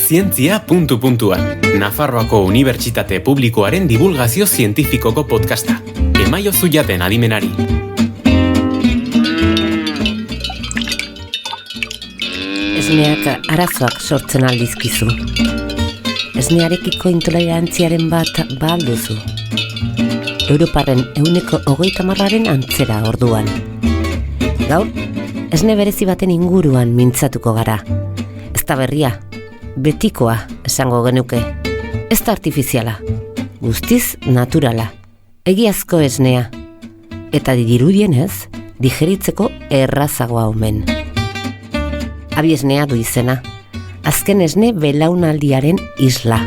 Zientzia ... Nafarroako Unibertsitate Publikoaren divulgazio zientifikoko podcasta. Emaiozu jaten adimenari. Esneak arazoak sortzen aldizkizu. Esnearekiko intolerantziaren bat balduzu. Europarren 30% antzera orduan. Gaur, esne berezi baten inguruan mintzatuko gara. Ez da berria, betikoa esango genuke. Ez da artifiziala, guztiz naturala, egiazko esnea. Eta dirudienez, digeritzeko errazagoa omen. Abiesnea du izena, azken esne belaunaldiaren isla.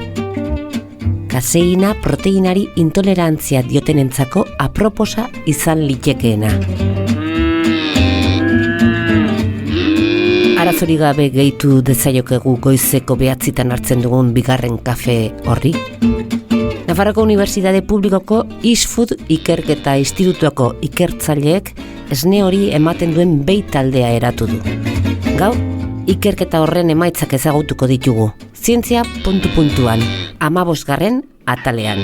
Kaseina proteinari intolerantzia diotenentzako aproposa izan litekeena. Arazori gabe gehitu dezaiokegu goizeko 9:00 hartzen dugun bigarren kafe horri. Nafarroko Unibertsitate Publikoko ISFood ikerketa institutuako ikertzaileek esne hori ematen duen behi taldea eratu du. Gaur, ikerketa horren emaitzak ezagutuko ditugu. Zientzia ... 15. atalean.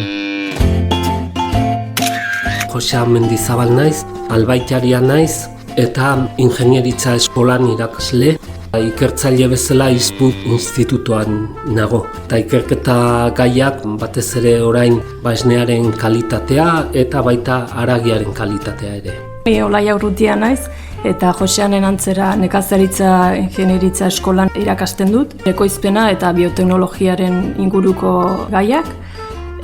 Jose Mendizabal naiz, albaitaria naiz, eta ingenieritza eskolan irakasle. Ikertzaile bezala ISFood institutuan nago. Eta ikerketa gaiak batez ere orain esnearen kalitatea eta baita haragiaren kalitatea ere. Olaia Urrutia naiz, eta Joseanen antzera nekazaritza ingenieritza eskolan irakasten dut, ekoizpena eta bioteknologiaren inguruko gaiak,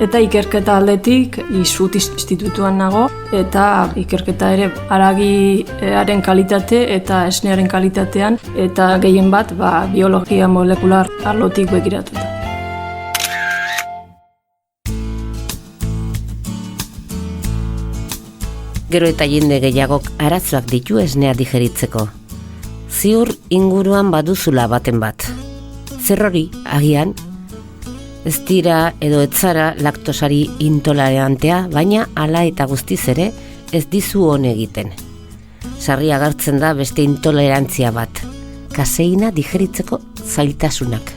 eta ikerketa aldetik ISFood institutuan nago, eta ikerketa ere haragiaren kalitate eta esnearen kalitatean, eta gehien bat biologia molekular arlotik begiratuta. Gero eta jende gehiagok arazoak ditu esnea digeritzeko. Ziur inguruan baduzula baten bat. Zer hori, agian, ez dira edo etzara laktosari intolerantea, baina hala eta guztiz ere ez dizu on egiten. Sarri agertzen da beste intolerantzia bat, kaseina digeritzeko zailtasunak.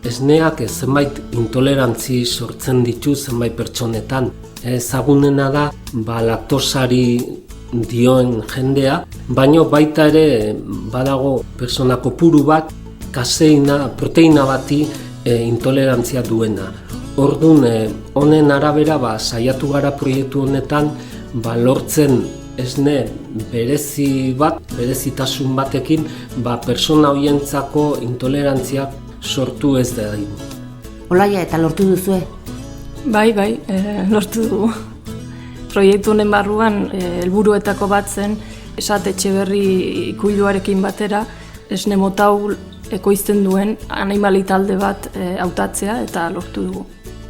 Esneak zenbait intolerantzi sortzen ditu zenbait pertsonetan. Ezagunena da laktosari dioen jendea, baino baita ere badago pertsona kopuru bat kaseina, proteina bati intolerantzia duena. Orduan, honen arabera saiatu gara proiektu honetan lortzen esne berezitasun batekin pertsona horientzako intolerantziak sortu ez da. Olaia, eta lortu duzue? Bai, lortu dugu. Proiektu honen barruan helburuetako bat zen Esat Etxeberri ikuiluarekin batera esne mota hau ekoizten duen animali talde bat hautatzea eta lortu dugu.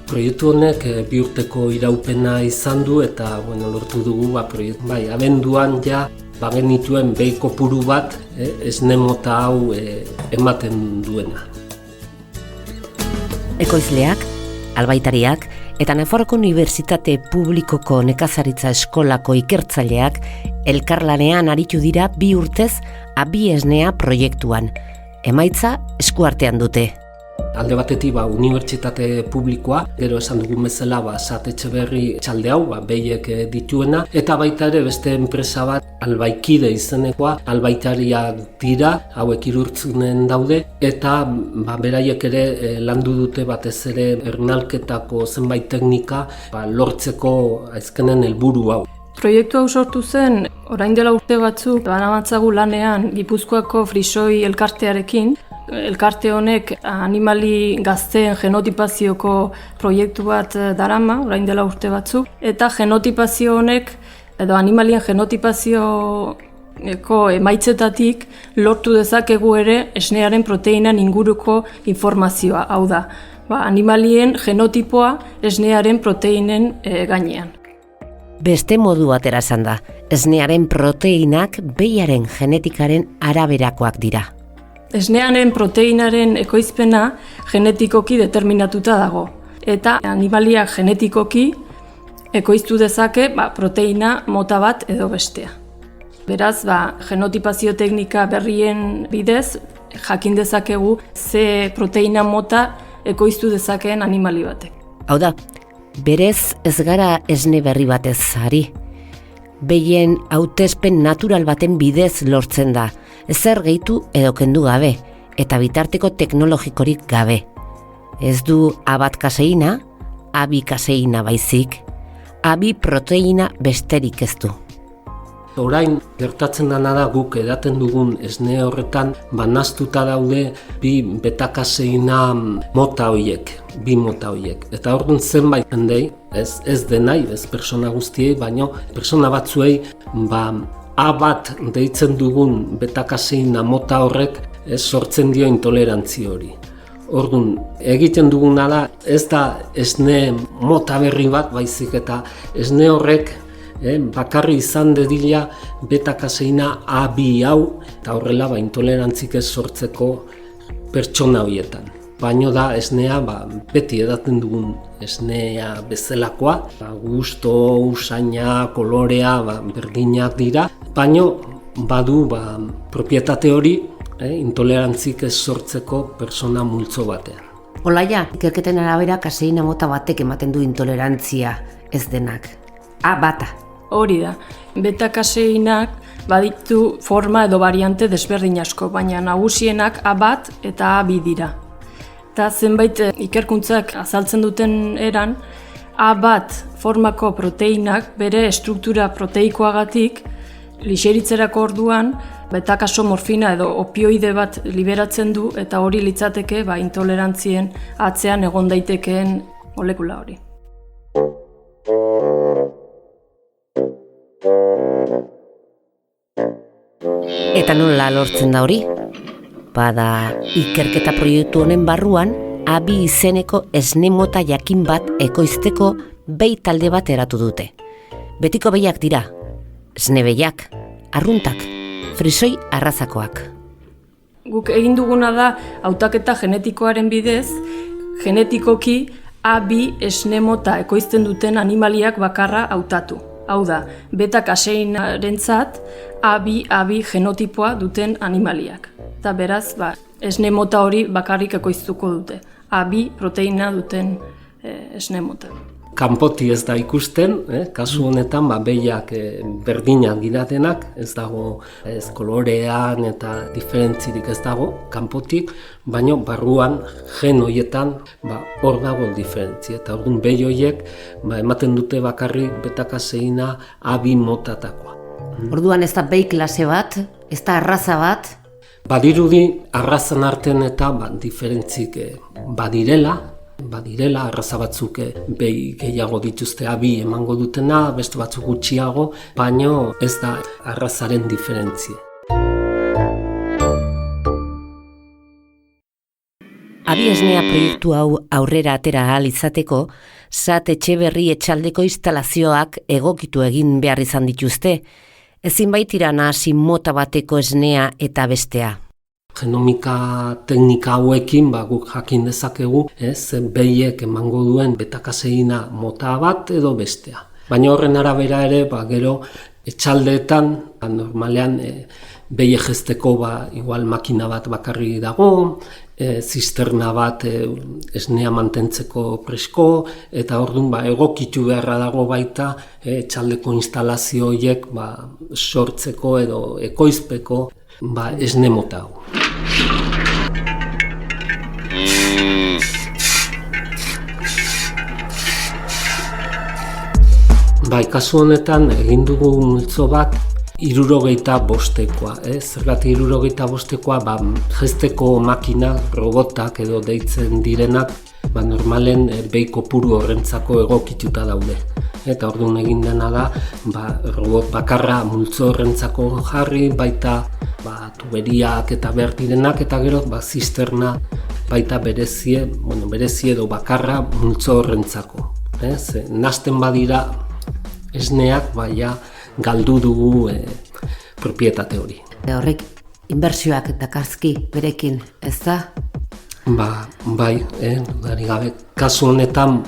Proiektu honek 2 urteko iraupena izan du eta lortu dugu abenduan genituen behi kopuru bat esne mota hau ematen duena. Ekoizleak, albaitariak eta Nafarroko Unibertsitate Publikoko nekazaritza eskolako ikertzaileak elkarlanean aritu dira 2 urtez abiesnea proiektuan. Emaitza eskuartean dute. Alde batetik Unibertsitate Publikoa, gero esan dugun bezala Esat Etxeberri txalde hau behiek dituena, eta baita ere beste enpresa bat albaikide izenekoa, albaitariak dira, hauek Irurtzunen daude, eta beraiek ere landu dute batez ere ernalketako zenbait teknika lortzeko azkenen helburu hau. Proiektu hau sortu zen, orain dela urte batzuk, banamatzagu lanean Gipuzkoako Frisoi elkartearekin. Elkarte honek animali gazteen genotipazioko proiektu bat darama, orain dela urte batzuk, eta genotipazio honek, edo animalien genotipazioko emaitzetatik lortu dezakegu ere esnearen proteinan inguruko informazioa, hau da, animalien genotipoa esnearen proteinen gainean. Beste modu batera esan da, esnearen proteinak behiaren genetikaren araberakoak dira. Esnearen proteinaren ekoizpena genetikoki determinatuta dago, eta animalia genetikoki ekoiztu dezake proteina mota bat edo bestea. Beraz, genotipazio teknika berrien bidez, jakin dezakegu ze proteina mota ekoiztu dezakeen animali batek. Hau da, berez ez gara esne berri batez ari. Behien hautespen natural baten bidez lortzen da, ezer gehitu edo kendu gabe, eta bitarteko teknologikorik gabe. Ez du A1 kaseina, A2 kaseina baizik, A2 proteina besterik ez du. Orain gertatzen dena da guk edaten dugun esne horretan banaztuta daude bi beta-kaseina mota horiek, bi mota horiek. Eta orduan zenbait jendei, ez denai, ez persona guztiei, baino persona batzuei A1 deitzen dugun beta-kaseina mota horrek sortzen dio intolerantzi hori. Orduan, egiten duguna da, ez da esne mota berri bat, baizik eta esne horrek bakarri izan dedila beta-kaseina A2 hau, eta horrela intolerantzik ez sortzeko pertsona horietan. Baino da esnea beti edaten dugun esnea bezalakoa, gusto, usaina, kolorea berdinak dira, baino badu propietate hori intolerantzik ez sortzeko pertsona multzo batean. Olaia, ikerketen arabera kaseina mota batek ematen du intolerantzia ez denak. A1. Hori da, beta-kaseinak baditu forma edo variante desberdin asko, baina nagusienak A1 eta A2 dira. Eta zenbait ikerkuntzak azaltzen duten eran, A1 formako proteinak bere estruktura proteikoagatik lixeritzerako orduan beta-kasomorfina edo opioide bat liberatzen du eta hori litzateke intolerantzien atzean egon daitekeen molekula hori. Eta nola lortzen da hori? Bada, ikerketa proiektu honen barruan, A2 izeneko esne mota jakin bat ekoizteko behi talde bat eratu dute. Betiko behiak dira, esne behiak, arruntak, frisoi arrazakoak. Guk egin duguna da, hautaketa genetikoaren bidez, genetikoki A2 esne mota ekoizten duten animaliak bakarra hautatu. Hau da, beta-kaseinarentzat A2 genotipoa duten animaliak. Eta beraz, esne mota hori bakarrik ekoiztuko dute. A2 proteina duten esne mota. Kanpoti ez da ikusten, kasu honetan behiak berdinak diratenak, ez dago kolorean eta diferentzirik ez dago kanpotik, baina barruan gen horietan hor dago diferentzia. Eta orduan behi horiek ematen dute bakarrik beta-kaseina A2 motatakoa. Orduan ez da behi klase bat, ez da arraza bat? Badirudi arrazan artean eta diferentzik badirela, arraza batzuk behi gehiago dituzte A2 emango dutena, beste batzuk gutxiago, baino ez da arrazaren diferentzia. A2 esnea proiektu hau aurrera atera ahal izateko, SAT Etxeberri etxaldeko instalazioak egokitu egin behar izan dituzte, ezin baitira nahasi mota bateko esnea eta bestea. Genomika teknika hauekin guk jakin dezakegu, behiek emango duen beta-kaseina mota bat edo bestea. Baina horren arabera ere, gero etxaldeetan, normalean behi egezteko igual makina bat bakarri dago, zisterna bat esnea mantentzeko presko, eta orduan egokitu beharra dago baita etxaldeko instalazio horiek sortzeko edo ekoizpeko esne mota hau. Kasu honetan egin dugu multzo bat 65-koa. Zergatik 65-koa, jezteko makina, robotak edo deitzen direnak, normalen behi kopuru horrentzako egokituta daude. Eta orduan egin dena da, robot bakarra multzo horrentzako jarri, baita tuberiak eta behar direnak, eta gero zisterna baita berezie edo bakarra multzo horrentzako. Nasten badira esneak galdu dugu propietate hori. Horrek inbertsioak dakarzki berekin, ez da? Bai, dudarik gabe. Kasu honetan,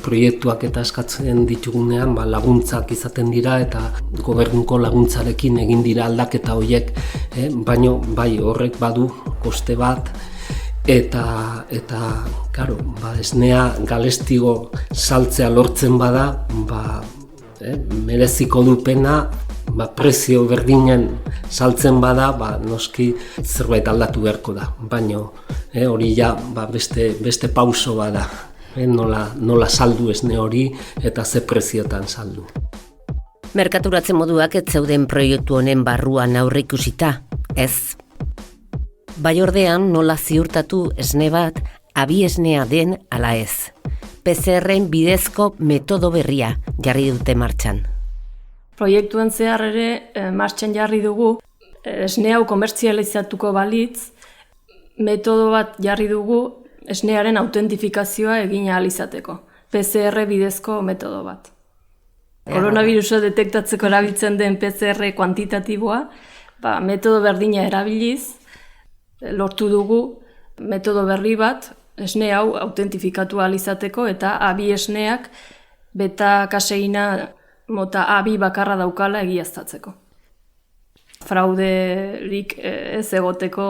proiektuak eta eskatzen ditugunean laguntzak izaten dira eta gobernuko laguntzarekin egin dira aldaketa horiek, baino bai horrek badu koste bat eta claro, esnea galestigo saltzea lortzen bada, mereziko du pena. Prezio berdinen saltzen bada, noski zerbait aldatu beharko da, baino hori beste pauso bada, nola saldu esne hori eta ze preziotan saldu. Merkaturatzen moduak ez zeuden proiektu honen barruan aurreikusita, ez? Bai ordean nola ziurtatu esne bat abi esnea den ala ez. PCR-en bidezko metodo berria jarri dute martxan. Proiektuen zehar ere martxan jarri dugu, esne hau komertzializatuko balitz, metodo bat jarri dugu esnearen autentifikazioa egin ahal izateko. PCR bidezko metodo bat. Koronavirusa detektatzeko erabiltzen den PCR kuantitatiboa, metodo berdina erabiliz, lortu dugu metodo berri bat, esne hau autentifikatu ahal izateko eta abi esneak beta-kaseina mota abi bakarra daukala egiaztatzeko. Frauderik ez egoteko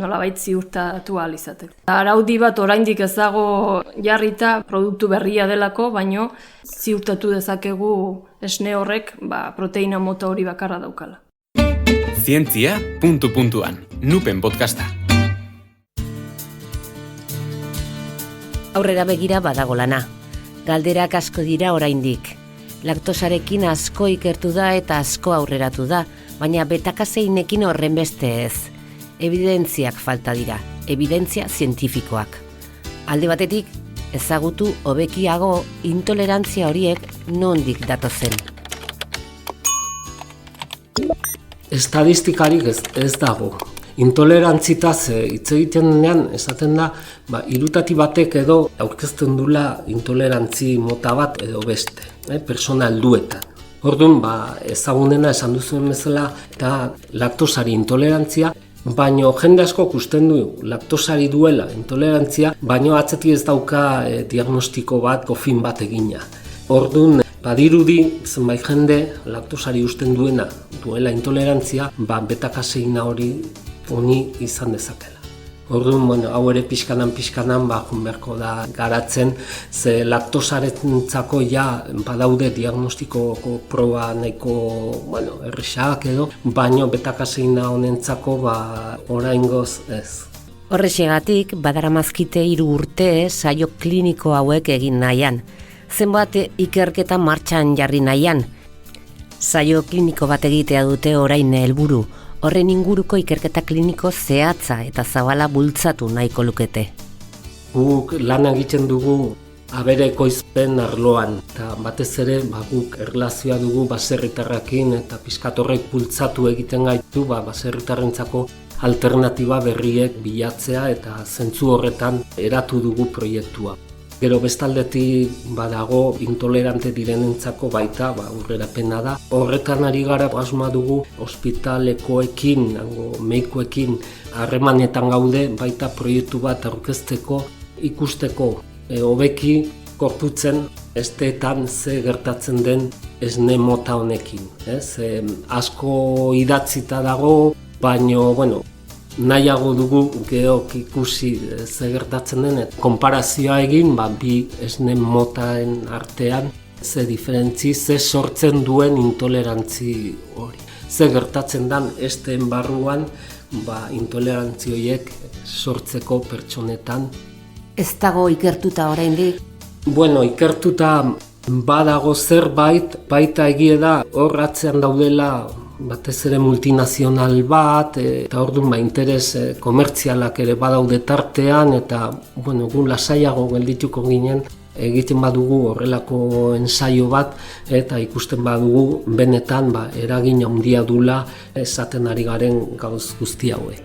nolabait ziurtatu ahal izateko. Araudi bat oraindik ez dago jarrita produktu berria delako, baino ziurtatu dezakegu esne horrek proteina mota hori bakarra daukala. Zientzia, puntuan, Nupen podcasta. Aurrera begira badago lana. Galderak asko dira oraindik. Laktosarekin asko ikertu da eta asko aurreratu da, baina betakaseinekin horren beste ez. Evidentziak falta dira, evidentzia zientifikoak. Alde batetik, ezagutu hobekiago intolerantzia horiek nondik datozen. Estadistikarik ez dago. Intolerantzitaz hitz egiten denean esaten da, hirutatik batek edo aurkezten dula intolerantzi mota bat edo beste, persona helduetan. Orduan, ezagunena esan duzuen bezala eta laktosari intolerantzia, baino jende asko ikusten du laktosari duela intolerantzia, baino atzetik ez dauka diagnostiko bat, gofin bat egina. Orduan, badirudi zenbait jende laktosari usten duela intolerantzia, beta-kaseina hori izan dezakela. Orduan, hau ere pixkanan jun beharko da garatzen, ze laktosarentzako badaude diagnostikoko proba nahiko errexak edo, baino beta-kaseina honentzako oraingoz ez. Horrexegatik, badaramazkite 3 urte saio kliniko hauek egin nahian. Zenbat ikerketa martxan jarri nahian. Saio kliniko bat egitea dute orain helburu. Horren inguruko ikerketa kliniko zehatza eta zabala bultzatu nahiko lukete. Guk lan egiten dugu abere ekoizpen arloan, eta batez ere guk erlazioa dugu baserritarrekin eta pizkatorrek bultzatu egiten gaitu baserritarrentzako alternatiba berriek bilatzea eta zentzu horretan eratu dugu proiektua. Gero bestaldetik badago intolerante direnentzako baita aurrerapena da. Horretan ari gara asmoa dugu ospitalekoekin, medikuekin harremanetan gaude baita proiektu bat aurkezteko ikusteko hobeki gorputzen esteetan ze gertatzen den esne mota honekin. Asko idatzita dago, baino nahiago dugu geok ikusi ze gertatzen den, konparazioa egin bi esne motaen artean ze diferentzi, ze sortzen duen intolerantzi hori. Ze gertatzen den esteen barruan intolerantzi horiek sortzeko pertsonetan. Ez dago ikertuta oraindik? Ikertuta badago zerbait, baita egie da hor atzean daudela batez ere multinazional bat, eta orduan interes komertzialak ere badaude tartean, eta gu lasaiago geldituko ginen egiten badugu horrelako ensaio bat, eta ikusten badugu benetan eragin handia dula esaten ari garen gauz guzti hauek.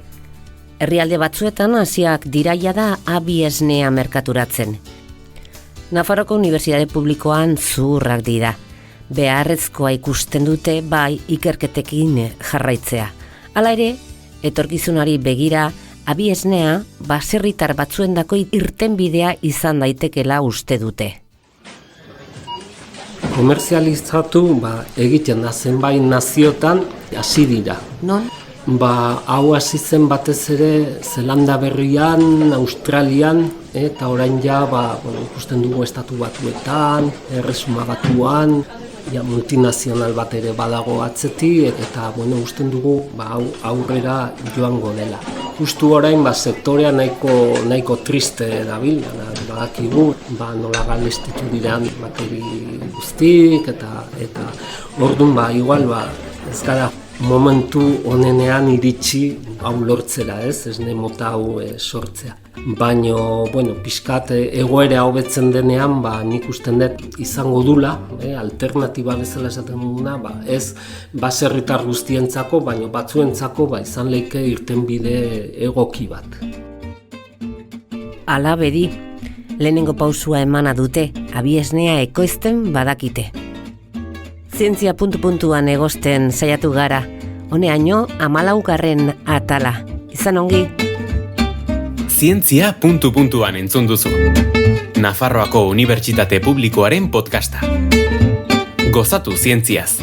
Herrialde batzuetan hasiak diraia da abi esnea merkaturatzen. Nafarroko Unibertsitate Publikoan zuhurrak dira. Beharrezkoa ikusten dute ikerketekin jarraitzea. Hala ere, etorkizunari begira abiesnea baserritar batzuendako irtenbidea izan daitekela uste dute. Komerzializatu egiten da zenbait naziotan hasi dira. Non? Hau hasi zen batez ere Zelanda Berrian, Australian, eta orain ikusten dugu Estatu Batuetan, Erresuma Batuan, multinazional bat ere badago atzetik, eta usten dugu aurrera joango dela. Justu orain sektorea nahiko triste dabil, badakigu, nola galestitu diran bateri guztik, eta orduan igual ez gara momentu honenean iritsi hau lortzera, esne mota hau sortzea. Baina, pixkat egoera hobetzen denean, nik usten dut izango dula, alternatiba bezala esaten duguna, ez baserritar guztientzako, baina batzuentzako izan leike irtenbide egoki bat. Hala bedi, lehenengo pausua emana dute, abiesnea ekoizten badakite. Zientzia puntu-puntuan egosten saiatu gara, honeaino 14. atala. Izan ongi? Zientzia puntu-puntuan entzun duzu. Nafarroako Unibertsitate Publikoaren podcasta. Gozatu zientziaz.